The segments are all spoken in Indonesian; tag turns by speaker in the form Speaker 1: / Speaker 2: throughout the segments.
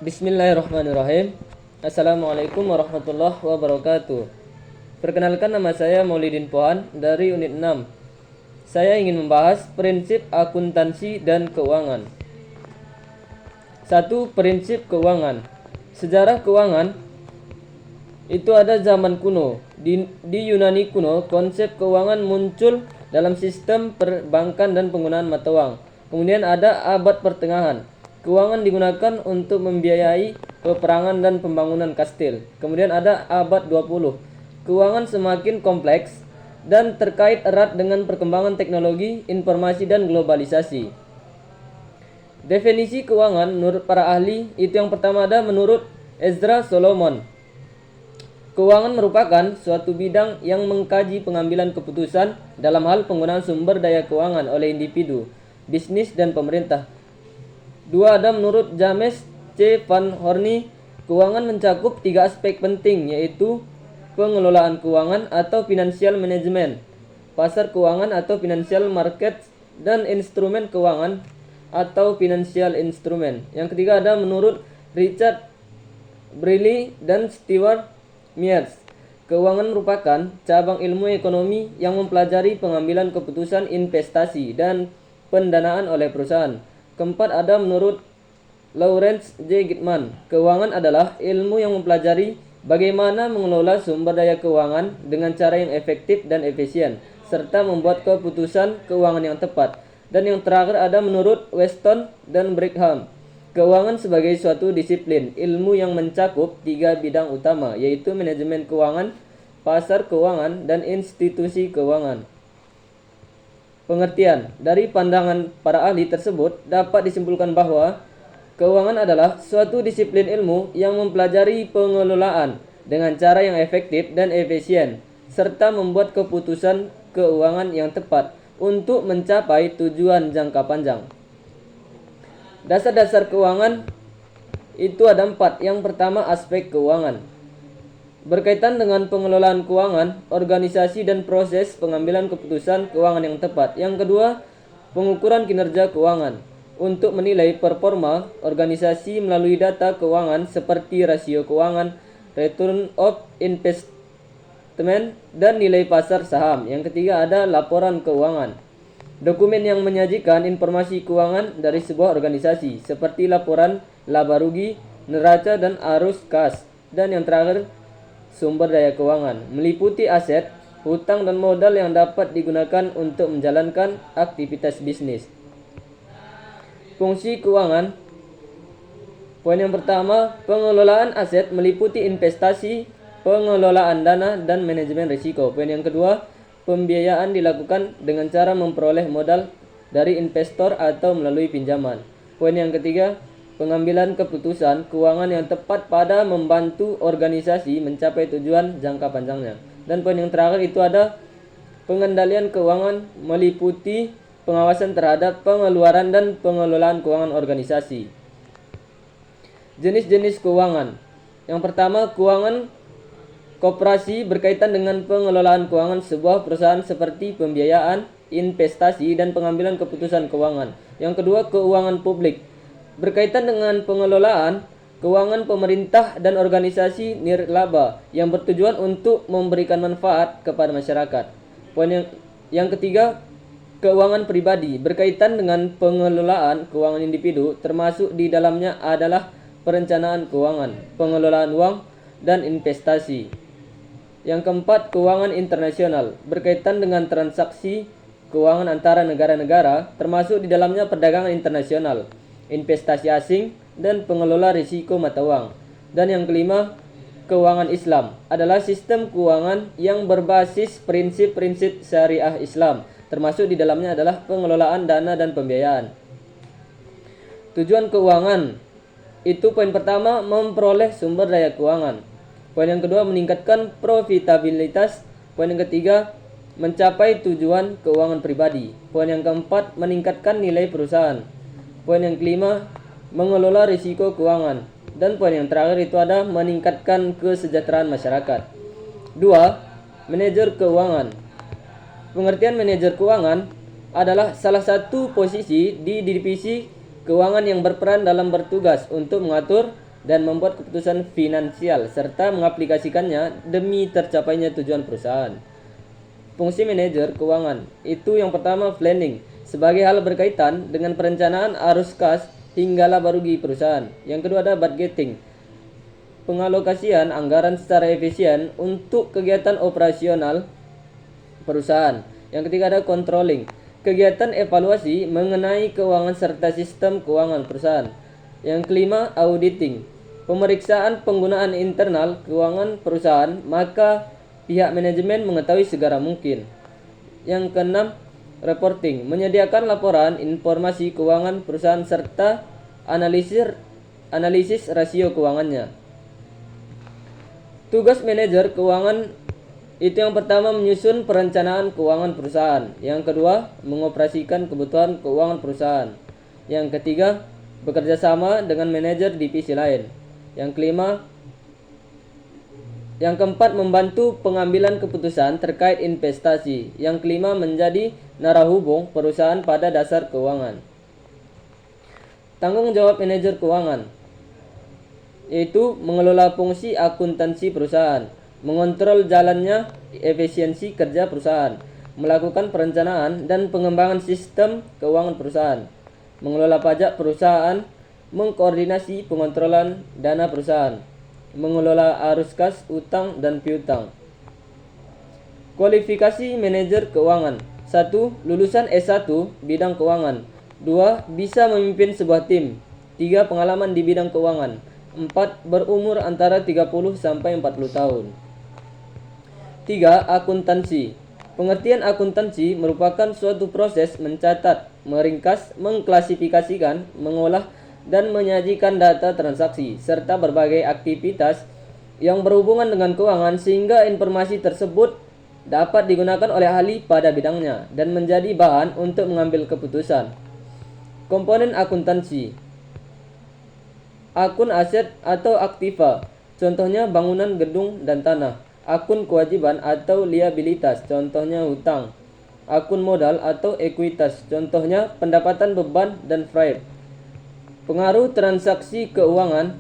Speaker 1: Bismillahirrahmanirrahim. Assalamualaikum warahmatullahi wabarakatuh. Perkenalkan, nama saya Maulidin Pohan dari unit 6. Saya ingin membahas prinsip akuntansi dan keuangan. 1. Prinsip keuangan. Sejarah keuangan itu ada zaman kuno. Di Yunani kuno, konsep keuangan muncul dalam sistem perbankan dan penggunaan mata uang. Kemudian ada abad pertengahan. Keuangan digunakan untuk membiayai peperangan dan pembangunan kastil. Kemudian ada abad 20. Keuangan semakin kompleks dan terkait erat dengan perkembangan teknologi, informasi, dan globalisasi. Definisi keuangan menurut para ahli itu yang pertama ada menurut Ezra Solomon. Keuangan merupakan suatu bidang yang mengkaji pengambilan keputusan dalam hal penggunaan sumber daya keuangan oleh individu, bisnis, dan pemerintah. 2. Ada menurut James C. Van Horny, keuangan mencakup 3 aspek penting, yaitu pengelolaan keuangan atau financial management, pasar keuangan atau financial market, dan instrumen keuangan atau financial instrument. Yang ketiga ada menurut Richard Brilley dan Stewart Mears, keuangan merupakan cabang ilmu ekonomi yang mempelajari pengambilan keputusan investasi dan pendanaan oleh perusahaan. Keempat ada menurut Lawrence J. Gitman, keuangan adalah ilmu yang mempelajari bagaimana mengelola sumber daya keuangan dengan cara yang efektif dan efisien, serta membuat keputusan keuangan yang tepat. Dan yang terakhir ada menurut Weston dan Brigham, keuangan sebagai suatu disiplin ilmu yang mencakup 3 bidang utama, yaitu manajemen keuangan, pasar keuangan, dan institusi keuangan. Pengertian dari pandangan para ahli tersebut dapat disimpulkan bahwa keuangan adalah suatu disiplin ilmu yang mempelajari pengelolaan dengan cara yang efektif dan efisien, serta membuat keputusan keuangan yang tepat untuk mencapai tujuan jangka panjang. Dasar-dasar keuangan itu ada 4. Yang pertama, aspek keuangan. Berkaitan dengan pengelolaan keuangan, organisasi dan proses pengambilan keputusan keuangan yang tepat. Yang kedua, pengukuran kinerja keuangan. Untuk menilai performa organisasi melalui data keuangan seperti rasio keuangan, return of investment, dan nilai pasar saham. Yang ketiga ada laporan keuangan. Dokumen yang menyajikan informasi keuangan dari sebuah organisasi seperti laporan laba rugi, neraca, dan arus kas. Dan yang terakhir, sumber daya keuangan, meliputi aset, hutang, dan modal yang dapat digunakan untuk menjalankan aktivitas bisnis. Fungsi keuangan. Poin yang pertama, pengelolaan aset meliputi investasi, pengelolaan dana, dan manajemen risiko. Poin yang kedua, pembiayaan dilakukan dengan cara memperoleh modal dari investor atau melalui pinjaman. Poin yang ketiga, pengambilan keputusan keuangan yang tepat pada membantu organisasi mencapai tujuan jangka panjangnya. Dan poin yang terakhir itu ada pengendalian keuangan meliputi pengawasan terhadap pengeluaran dan pengelolaan keuangan organisasi. Jenis-jenis keuangan. Yang pertama, keuangan koperasi berkaitan dengan pengelolaan keuangan sebuah perusahaan seperti pembiayaan, investasi, dan pengambilan keputusan keuangan. Yang kedua, keuangan publik berkaitan dengan pengelolaan keuangan pemerintah dan organisasi nirlaba yang bertujuan untuk memberikan manfaat kepada masyarakat. Poin yang ketiga, keuangan pribadi berkaitan dengan pengelolaan keuangan individu, termasuk di dalamnya adalah perencanaan keuangan, pengelolaan uang, dan investasi. Yang keempat, keuangan internasional berkaitan dengan transaksi keuangan antara negara-negara, termasuk di dalamnya perdagangan internasional, investasi asing, dan pengelola risiko mata uang. Dan yang kelima, keuangan Islam adalah sistem keuangan yang berbasis prinsip-prinsip syariah Islam, termasuk di dalamnya adalah pengelolaan dana dan pembiayaan. Tujuan keuangan itu poin pertama, memperoleh sumber daya keuangan. Poin yang kedua, meningkatkan profitabilitas. Poin yang ketiga, mencapai tujuan keuangan pribadi. Poin yang keempat, meningkatkan nilai perusahaan. Poin yang kelima, mengelola risiko keuangan. Dan poin yang terakhir itu ada meningkatkan kesejahteraan masyarakat. 2. Manajer keuangan. Pengertian manajer keuangan adalah salah satu posisi di divisi keuangan yang berperan dalam bertugas untuk mengatur dan membuat keputusan finansial serta mengaplikasikannya demi tercapainya tujuan perusahaan. Fungsi manajer keuangan itu yang pertama planning, sebagai hal berkaitan dengan perencanaan arus kas hingga laba rugi perusahaan. Yang kedua ada budgeting, pengalokasian anggaran secara efisien untuk kegiatan operasional perusahaan. Yang ketiga ada controlling, kegiatan evaluasi mengenai keuangan serta sistem keuangan perusahaan. Yang kelima auditing, pemeriksaan penggunaan internal keuangan perusahaan, maka pihak manajemen mengetahui segera mungkin. Yang keenam reporting, menyediakan laporan informasi keuangan perusahaan serta analisis rasio keuangannya. Tugas manajer keuangan itu yang pertama menyusun perencanaan keuangan perusahaan. Yang kedua mengoperasikan kebutuhan keuangan perusahaan. Yang ketiga bekerja sama dengan manajer divisi lain. Yang keempat membantu pengambilan keputusan terkait investasi. Yang kelima menjadi narahubung perusahaan pada dasar keuangan. Tanggung jawab manajer keuangan yaitu mengelola fungsi akuntansi perusahaan, mengontrol jalannya efisiensi kerja perusahaan, melakukan perencanaan dan pengembangan sistem keuangan perusahaan, mengelola pajak perusahaan, mengkoordinasi pengontrolan dana perusahaan, mengelola arus kas, utang dan piutang. Kualifikasi manajer keuangan: 1. Lulusan S1 bidang keuangan. 2. Bisa memimpin sebuah tim. 3. Pengalaman di bidang keuangan. 4. Berumur antara 30 sampai 40 tahun. 3. Akuntansi. Pengertian akuntansi merupakan suatu proses mencatat, meringkas, mengklasifikasikan, mengolah, dan menyajikan data transaksi serta berbagai aktivitas yang berhubungan dengan keuangan sehingga informasi tersebut dapat digunakan oleh ahli pada bidangnya dan menjadi bahan untuk mengambil keputusan. Komponen akuntansi: akun aset atau aktiva, contohnya bangunan, gedung, dan tanah. Akun kewajiban atau liabilitas, contohnya hutang. Akun modal atau ekuitas, contohnya pendapatan, beban, dan freight. Pengaruh transaksi keuangan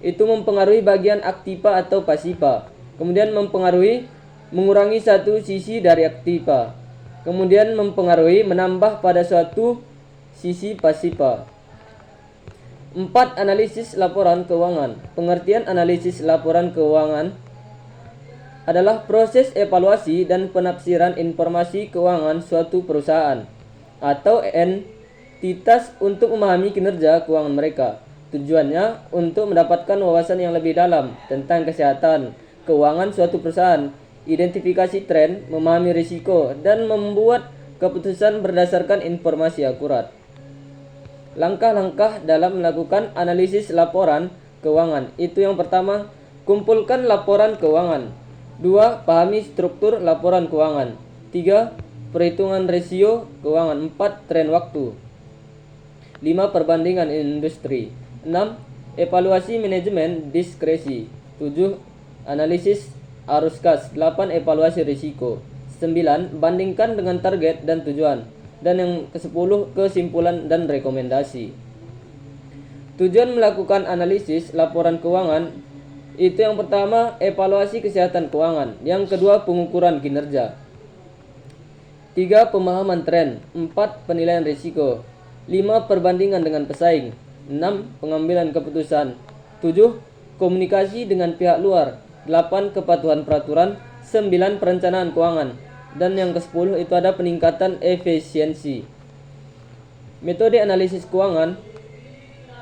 Speaker 1: itu mempengaruhi bagian aktiva atau pasiva, kemudian mengurangi satu sisi dari aktiva, kemudian mempengaruhi menambah pada suatu sisi pasiva. 4. Analisis laporan keuangan. Pengertian analisis laporan keuangan adalah proses evaluasi dan penafsiran informasi keuangan suatu perusahaan atau entitas untuk memahami kinerja keuangan mereka. Tujuannya untuk mendapatkan wawasan yang lebih dalam tentang kesehatan keuangan suatu perusahaan, identifikasi tren, memahami risiko, dan membuat keputusan berdasarkan informasi akurat. Langkah-langkah dalam melakukan analisis laporan keuangan itu yang pertama, kumpulkan laporan keuangan. 2. Pahami struktur laporan keuangan. 3. Perhitungan rasio keuangan. 4. Tren waktu. 5. Perbandingan industri. 6. Evaluasi manajemen diskresi. 7. Analisis arus kas. 8. Evaluasi risiko. 9. Bandingkan dengan target dan tujuan. Dan yang ke-10 kesimpulan dan rekomendasi. Tujuan melakukan analisis laporan keuangan itu yang pertama evaluasi kesehatan keuangan, yang kedua pengukuran kinerja, 3. Pemahaman tren, 4. Penilaian risiko, 5. Perbandingan dengan pesaing, 6. Pengambilan keputusan, 7. Komunikasi dengan pihak luar, 8. Kepatuhan peraturan, 9. Perencanaan keuangan, dan yang ke-10 itu ada peningkatan efisiensi. Metode analisis keuangan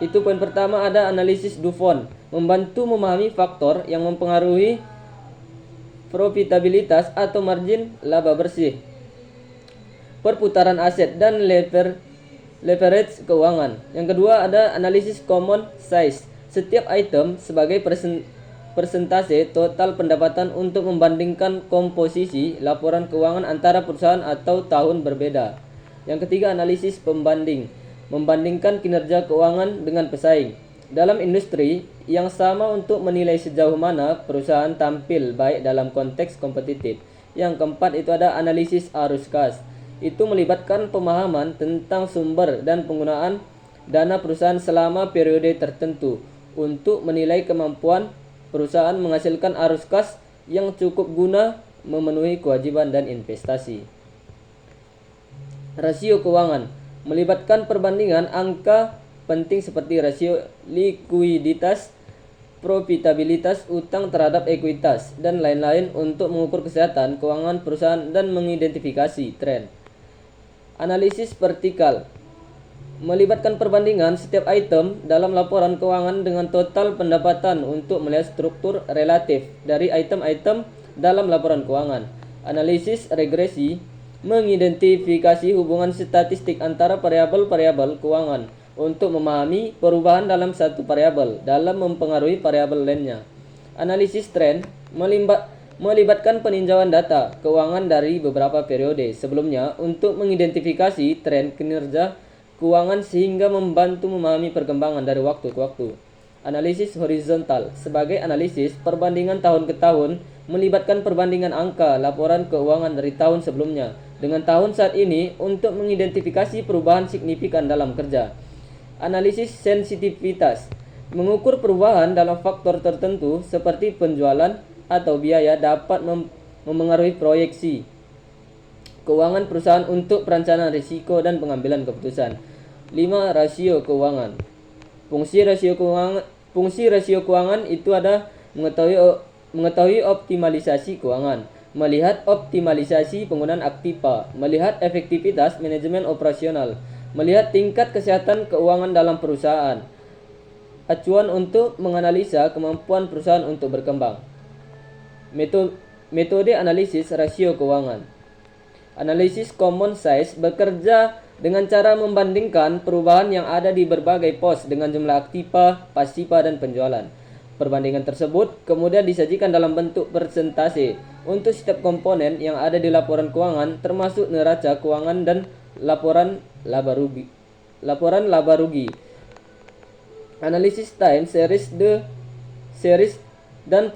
Speaker 1: itu poin pertama ada analisis Dufon, membantu memahami faktor yang mempengaruhi profitabilitas atau margin laba bersih, perputaran aset, dan leverage keuangan. Yang kedua ada analisis common size, setiap item sebagai persentase total pendapatan untuk membandingkan komposisi laporan keuangan antara perusahaan atau tahun berbeda. Yang ketiga analisis pembanding, membandingkan kinerja keuangan dengan pesaing dalam industri yang sama untuk menilai sejauh mana perusahaan tampil baik dalam konteks kompetitif. Yang keempat itu ada analisis arus kas, itu melibatkan pemahaman tentang sumber dan penggunaan dana perusahaan selama periode tertentu untuk menilai kemampuan perusahaan menghasilkan arus kas yang cukup guna memenuhi kewajiban dan investasi. Rasio keuangan melibatkan perbandingan angka penting seperti rasio likuiditas, profitabilitas, utang terhadap ekuitas, dan lain-lain untuk mengukur kesehatan keuangan perusahaan dan mengidentifikasi tren. Analisis vertikal melibatkan perbandingan setiap item dalam laporan keuangan dengan total pendapatan untuk melihat struktur relatif dari item-item dalam laporan keuangan. Analisis regresi mengidentifikasi hubungan statistik antara variabel-variabel keuangan untuk memahami perubahan dalam satu variabel dalam mempengaruhi variabel lainnya. Analisis tren melibatkan peninjauan data keuangan dari beberapa periode sebelumnya untuk mengidentifikasi tren kinerja keuangan sehingga membantu memahami perkembangan dari waktu ke waktu. Analisis horizontal sebagai analisis perbandingan tahun ke tahun melibatkan perbandingan angka laporan keuangan dari tahun sebelumnya dengan tahun saat ini untuk mengidentifikasi perubahan signifikan dalam kerja. Analisis sensitivitas mengukur perubahan dalam faktor tertentu seperti penjualan atau biaya dapat memengaruhi proyeksi keuangan perusahaan untuk perencanaan risiko dan pengambilan keputusan. 5. Rasio keuangan. Fungsi rasio keuangan itu ada mengetahui optimalisasi keuangan, melihat optimalisasi penggunaan aktiva, melihat efektivitas manajemen operasional, melihat tingkat kesehatan keuangan dalam perusahaan. Acuan untuk menganalisa kemampuan perusahaan untuk berkembang. Metode analisis rasio keuangan. Analisis common size bekerja dengan cara membandingkan perubahan yang ada di berbagai pos dengan jumlah aktiva, pasiva, dan penjualan. Perbandingan tersebut kemudian disajikan dalam bentuk persentase untuk setiap komponen yang ada di laporan keuangan termasuk neraca keuangan dan laporan laba rugi. Analisis time series dan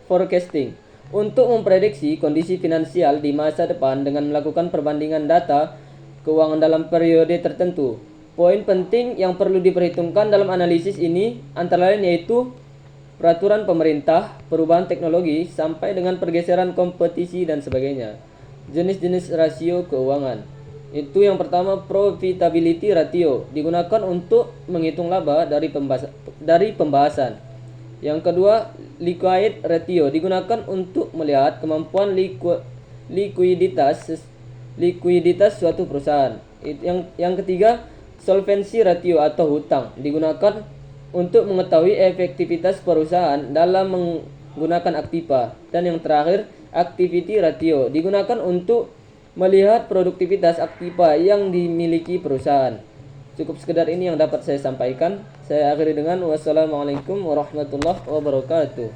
Speaker 1: forecasting untuk memprediksi kondisi finansial di masa depan dengan melakukan perbandingan data keuangan dalam periode tertentu. Poin penting yang perlu diperhitungkan dalam analisis ini antara lain yaitu peraturan pemerintah, perubahan teknologi, sampai dengan pergeseran kompetisi dan sebagainya. Jenis-jenis rasio keuangan. Itu yang pertama, profitability ratio digunakan untuk menghitung laba dari pembahasan. Yang kedua, liquid ratio digunakan untuk melihat kemampuan likuiditas suatu perusahaan. Yang ketiga, solvency ratio atau hutang digunakan untuk mengetahui efektivitas perusahaan dalam menggunakan aktiva. Dan yang terakhir, activity ratio digunakan untuk melihat produktivitas aktiva yang dimiliki perusahaan. Cukup sekedar ini yang dapat saya sampaikan. Saya akhiri dengan wassalamualaikum warahmatullahi wabarakatuh.